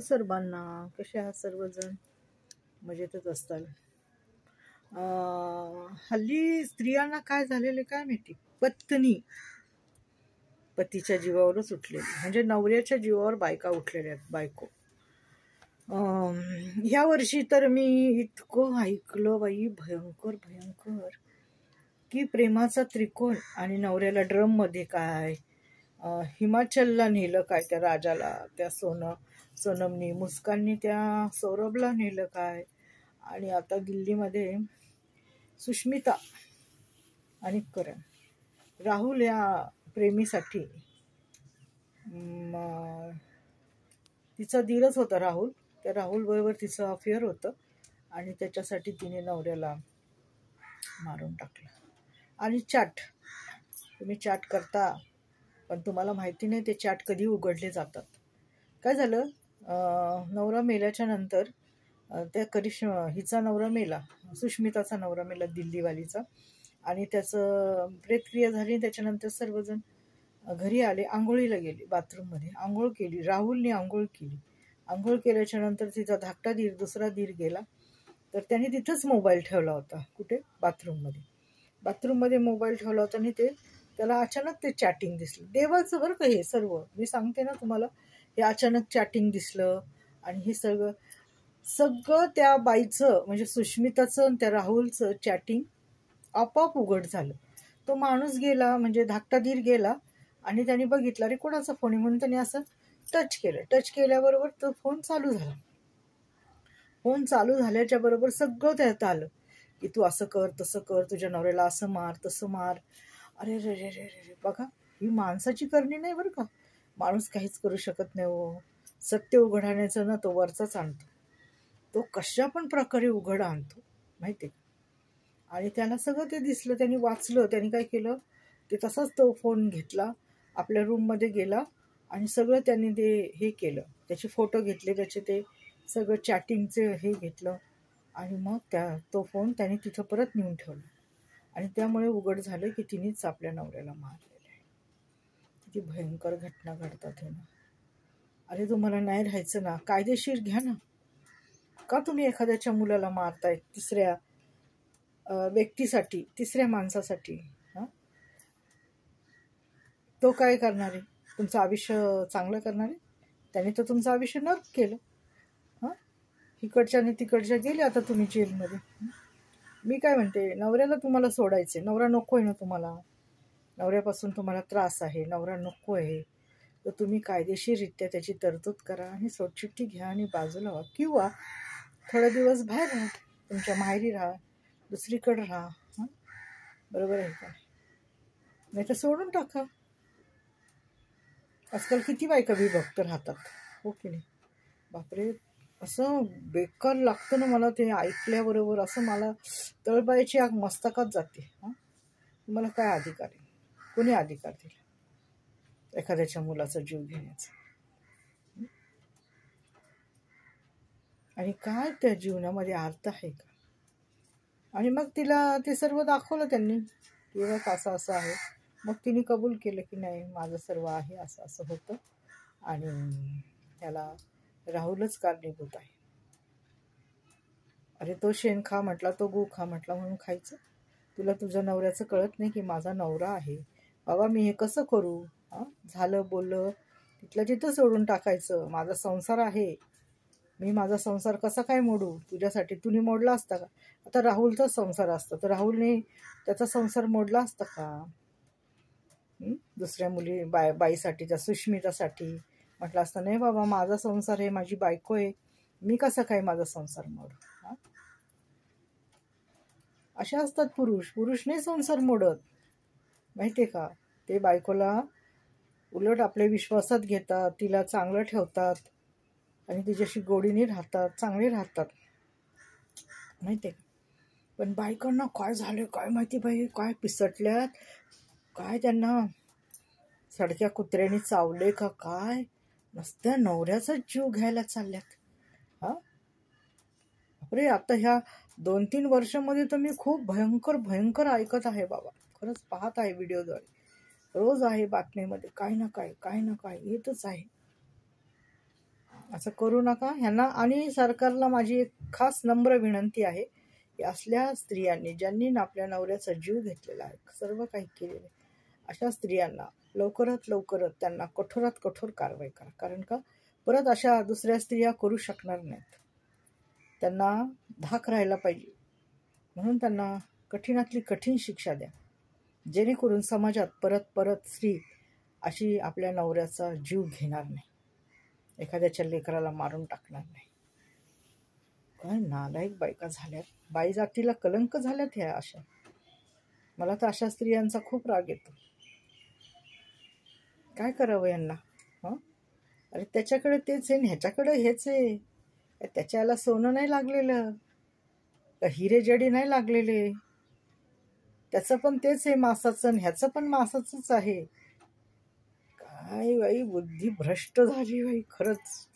सर्वांना. कसे आहात सर्वजण? मजेतच असताल. हल्ली स्त्रियांना काय झालेले काय माहिती, पतीच्या जीवावरच उठलेली, म्हणजे नवऱ्याच्या जीवावर बायका उठलेल्या आहेत. बायको ह्या वर्षी तर मी इतकं ऐकलं बाई, भयंकर भयंकर, की प्रेमाचा त्रिकोण आणि नवऱ्याला ड्रम मध्ये काय, हिमाचलला नेलं काय त्या राजाला, त्या सोनमनी, मुस्काननी त्या सौरभला नेलं काय, आणि आता दिल्लीमध्ये सुष्मिता आणि करण, राहुल या प्रेमीसाठी, तिचा धीरच होता राहुल, त्या राहुल बरोबर तिचं अफेअर होतं आणि त्याच्यासाठी तिने नवऱ्याला मारून टाकलं. आणि तुम्ही चॅट करता, पण तुम्हाला माहिती नाही ते चॅट कधी उघडले जातात. काय झालं, नवरा मेल्याच्या नंतर त्या हिचा नवरा मेला, सुष्मिताचा नवरा मेला, दिल्लीवालीचा, आणि त्याचं प्रेतक्रिया झाली. त्याच्यानंतर सर्वजण घरी आले, आंघोळीला गेले, बाथरूममध्ये आंघोळ केली, राहुलने आंघोळ केली. आंघोळ केल्याच्या नंतर तिचा धाकटा धीर, दुसरा धीर गेला, तर त्याने तिथंच मोबाईल ठेवला होता. कुठे? बाथरूममध्ये मोबाईल ठेवला होता, आणि त्याला अचानक ते चॅटिंग दिसलं. देवाचं बरं का हे सर्व, मी सांगते ना तुम्हाला, हे अचानक चॅटिंग दिसलं, आणि हे सगळं त्या बाईचं, म्हणजे सुष्मिताचं आणि त्या राहुलचं चॅटिंग आपोआप उघड झालं. तो माणूस गेला, म्हणजे धाकटा धीर गेला, आणि त्याने बघितलं, अरे कोणाचा फोन आहे, म्हणून त्याने असं टच केलं. टच केल्याबरोबर तो फोन चालू झाला. फोन चालू झाल्याच्या बरोबर सगळं त्यात आलं, की तू असं कर, तसं कर, तुझ्या नवऱ्याला असं मार, तसं मार. अरे रे रे रे रे, बघा, ही माणसाची करणी नाही बरं का. माणूस काहीच करू शकत नाही हो. सत्य उघड ना तो वरचाच आणतो, तो कशा पण प्रकारे उघड आणतो, माहिती आहे. आणि त्याला सगळं ते दिसलं, त्यांनी वाचलं. त्यांनी काय केलं, ते तसाच तो फोन घेतला, आपल्या रूममध्ये गेला, आणि सगळं त्यांनी ते हे केलं, त्याचे फोटो घेतले, त्याचे ते सगळं चॅटिंगचे हे घेतलं, आणि मग तो फोन त्याने तिथं परत नेऊन ठेवला. आणि त्यामुळे उघड झालं की तिनेच आपल्या नवऱ्याला मारलेलं आहे. किती भयंकर घटना घडतात हे ना. अरे तुम्हाला नाही राहायचं ना, कायदेशीर घ्या ना. का तुम्ही एखाद्याच्या मुलाला मारताय, तिसऱ्या व्यक्तीसाठी, तिसऱ्या माणसासाठी? तो काय करणार आहे? तुमचं आयुष्य चांगलं करणार आहे? त्याने तर तुमचं आयुष्य नरक केलं. इकडच्या आणि तिकडच्या गेले, आता तुम्ही जेलमध्ये. मी काय म्हणते, नवऱ्याला तुम्हाला सोडायचे, नवरा नको आहे ना तुम्हाला, नवऱ्यापासून तुम्हाला त्रास आहे, नवरा नको आहे, तर तुम्ही कायदेशीररित्या त्याची तरतूद करा आणि सोडचिठ्ठी घ्या आणि बाजूला व्हा, किंवा थोडा दिवस बाहेर राहा, तुमच्या माहेरी राहा, दुसरीकडे राहा. बरोबर आहे का? नाही तर सोडून टाका. आजकाल किती बायका विभक्त राहतात, हो की नाही? बापरे, असं बेकार लागतं ना मला ते ऐकल्याबरोबर. असं मला तळपायाची आग मस्तकात जाते. तुम्हाला काय अधिकार आहे? कोणी अधिकार दिला एखाद्याच्या मुलाचा जीव घेण्याचा? आणि काय त्या जीवनामध्ये अर्थ आहे का? आणि मग तिला ते सर्व दाखवलं त्यांनी, की बघ असं असं आहे. मग तिने कबूल केलं की नाही, माझं सर्व आहे, असं असं होतं, आणि त्याला राहुलच कारणीभूत आहे. अरे तो शेण खा म्हटला, तो गू खा म्हटला म्हणून खायचं? तुला तुझ्या नवऱ्याचं कळत नाही की माझा नवरा आहे बाबा, मी हे कसं करू? झालं बोललं तिथलं तिथं सोडून टाकायचं. माझा संसार आहे, मी माझा संसार कसा काय मोडू तुझ्यासाठी? तुम्ही मोडला असता का? आता राहुलचा संसार असता तर राहुलने त्याचा संसार मोडला असता का? दुसऱ्या बाईसाठी, त्या सुष्मितासाठी म्हटलं असतं, नाही बाबा माझा संसार आहे, माझी बायको आहे, मी कसा काय माझा संसार मोडू? असे असतात पुरुष नाही संसार मोडत, माहितीये का? ते बायकोला उलट आपल्या विश्वासात घेतात, तिला चांगलं ठेवतात, आणि तिच्याशी गोडीने राहतात, चांगले राहतात, माहितीये का? पण बायकांना काय झालं काय माहिती बाई, काय पिसटल्यात काय, त्यांना सडक्या कुत्र्याने चावले का काय, नुसत्या नवऱ्याचा जीव घ्यायला चालल्यात. अरे आता ह्या 2-3 वर्षामध्ये तर मी खूप भयंकर ऐकत आहे बाबा, खरंच पाहत आहे व्हिडिओद्वारे, रोज आहे बातमीमध्ये काय ना काय येतच आहे. असं करू नका ह्यांना. आणि सरकारला माझी एक खास नम्र विनंती आहे की असल्या स्त्रियांनी ज्यांनी आपल्या नवऱ्याचा जीव घेतलेला आहे, सर्व काही केलेलं आहे, अशा स्त्रियांना लवकरात त्यांना कठोरात कठोर कारवाई करा. कारण का परत अशा दुसऱ्या स्त्रिया करू शकणार नाहीत. त्यांना धाक राहायला पाहिजे, म्हणून त्यांना कठीणातली कठीण शिक्षा द्या, जेणेकरून समाजात परत स्त्री अशी आपल्या नवऱ्याचा जीव घेणार नाही, एखाद्याच्या लेकराला मारून टाकणार नाही. काय नालायक बायका झाल्यात, बाई जातीला कलंक झाल्यात ह्या अशा. मला तर अशा स्त्रियांचा खूप राग येतो. काय करावं यांना? हं? अरे त्याच्याकडे तेच आहे, ह्याच्याकडे हेच आहे. त्याच्याला सोनं नाही लागलेलं, हिरे जडी नाही लागलेले, त्याचं पण तेच आहे मासाचं, ह्याचं पण मासाचंच आहे. काय बाई बुद्धी भ्रष्ट झाली बाई खरंच.